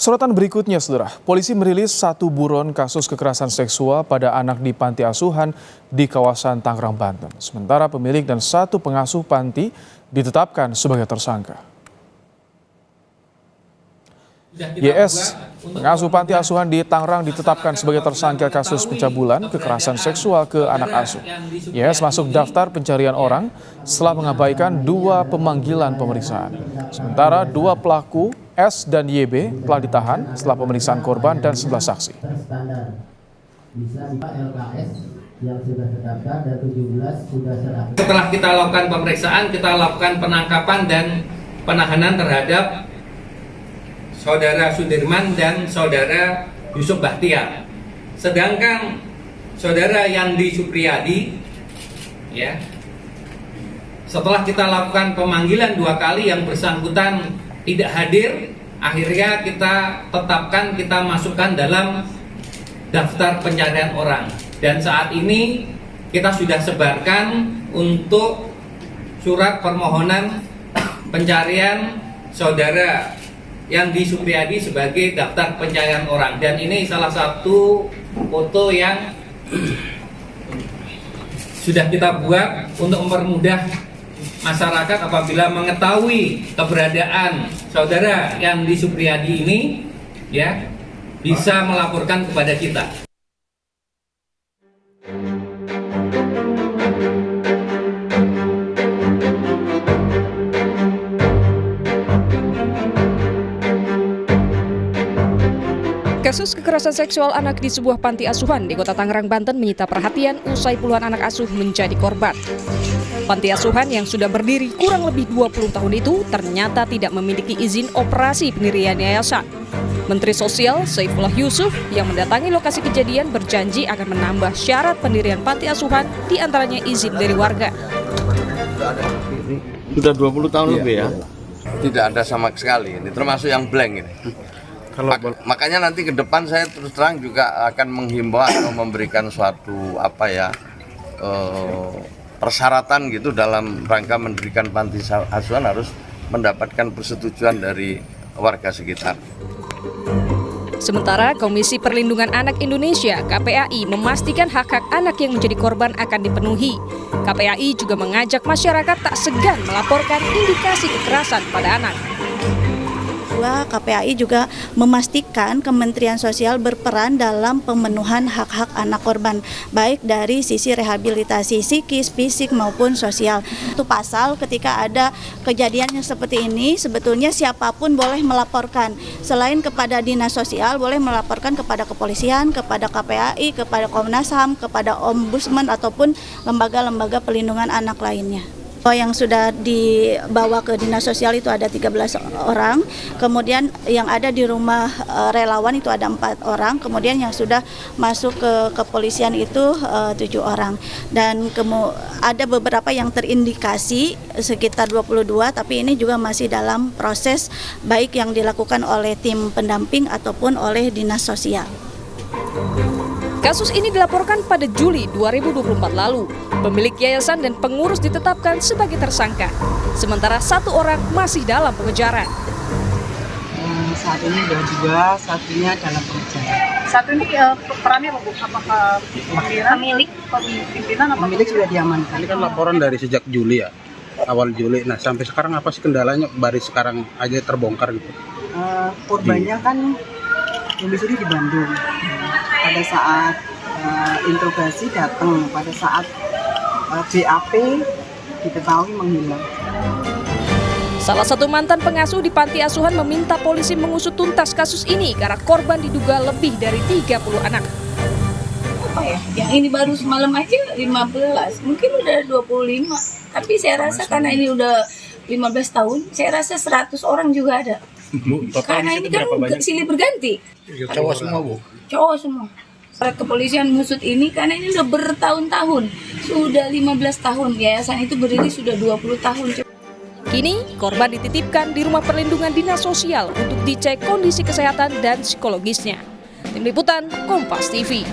Sorotan berikutnya, Saudara. Polisi merilis satu buron kasus kekerasan seksual pada anak di panti asuhan di kawasan Tangerang, Banten. Sementara pemilik dan satu pengasuh panti ditetapkan sebagai tersangka. YS, pengasuh panti asuhan di Tangerang, ditetapkan sebagai tersangka kasus pencabulan kekerasan seksual ke anak asuh. YS masuk daftar pencarian orang setelah mengabaikan 2 pemanggilan pemeriksaan. Sementara 2 pelaku S dan YB telah ditahan setelah pemeriksaan korban dan 11 saksi. Setelah kita lakukan pemeriksaan, kita lakukan penangkapan dan penahanan terhadap Saudara Sudirman dan Saudara Yusuf Bahtiar. Sedangkan Saudara Yandi Supriyadi, ya, setelah kita lakukan pemanggilan 2 kali yang bersangkutan tidak hadir, akhirnya kita tetapkan, kita masukkan dalam daftar pencarian orang. Dan saat ini kita sudah sebarkan untuk surat permohonan pencarian Saudara Yandi Supriyadi sebagai daftar pencarian orang. Dan ini salah satu foto yang sudah kita buat untuk mempermudah masyarakat apabila mengetahui keberadaan Saudara Yandi Supriyadi ini, ya, bisa melaporkan kepada kita. Kasus kekerasan seksual anak di sebuah panti asuhan di Kota Tangerang, Banten menyita perhatian usai puluhan anak asuh menjadi korban. Panti asuhan yang sudah berdiri kurang lebih 20 tahun itu ternyata tidak memiliki izin operasi pendirian yayasan. Menteri Sosial Saifullah Yusuf yang mendatangi lokasi kejadian berjanji akan menambah syarat pendirian panti asuhan, diantaranya izin dari warga. Sudah 20 tahun lebih ya? Tidak ada sama sekali, ini termasuk yang blank ini. Makanya nanti ke depan saya terus terang juga akan menghimbau atau memberikan suatu persyaratan gitu dalam rangka mendirikan panti asuhan harus mendapatkan persetujuan dari warga sekitar. Sementara Komisi Perlindungan Anak Indonesia (KPAI) memastikan hak-hak anak yang menjadi korban akan dipenuhi. KPAI juga mengajak masyarakat tak segan melaporkan indikasi kekerasan pada anak. KPAI juga memastikan Kementerian Sosial berperan dalam pemenuhan hak-hak anak korban, baik dari sisi rehabilitasi psikis, fisik maupun sosial. Itu pasal ketika ada kejadian yang seperti ini, sebetulnya siapapun boleh melaporkan. Selain kepada Dinas Sosial, boleh melaporkan kepada kepolisian, kepada KPAI, kepada Komnas HAM, kepada Ombudsman ataupun lembaga-lembaga pelindungan anak lainnya. Yang sudah dibawa ke Dinas Sosial itu ada 13 orang, kemudian yang ada di rumah relawan itu ada 4 orang, kemudian yang sudah masuk ke kepolisian itu 7 orang. Dan ada beberapa yang terindikasi sekitar 22, tapi ini juga masih dalam proses baik yang dilakukan oleh tim pendamping ataupun oleh Dinas Sosial. Kasus ini dilaporkan pada Juli 2024 lalu. Pemilik yayasan dan pengurus ditetapkan sebagai tersangka. Sementara 1 orang masih dalam pengejaran. Saat ini ada 2, satunya dalam pengejaran. Saat ini perannya apa, Bu? Apakah pimpinan atau pemilik sudah diamankan? Ini kan laporan dari sejak Juli ya, awal Juli. Nah sampai sekarang apa sih kendalanya? Baru sekarang aja terbongkar gitu. Korbannya kan domisili di Bandung. Pada saat interogasi datang, pada saat BAP diketahui menghilang. Salah satu mantan pengasuh di panti asuhan meminta polisi mengusut tuntas kasus ini karena korban diduga lebih dari 30 anak. Apa ya? Yang ini baru semalam aja 15, mungkin udah 25. Tapi saya rasa karena ini udah 15 tahun, saya rasa 100 orang juga ada. Bu, karena ini kan silih berganti. Cowok semua, Bu? Cowok semua. Kepolisian ngusut ini karena ini udah bertahun-tahun. Sudah 15 tahun, yayasan itu berdiri sudah 20 tahun. Kini, korban dititipkan di Rumah Perlindungan Dinas Sosial untuk dicek kondisi kesehatan dan psikologisnya. Tim Liputan, Kompas TV.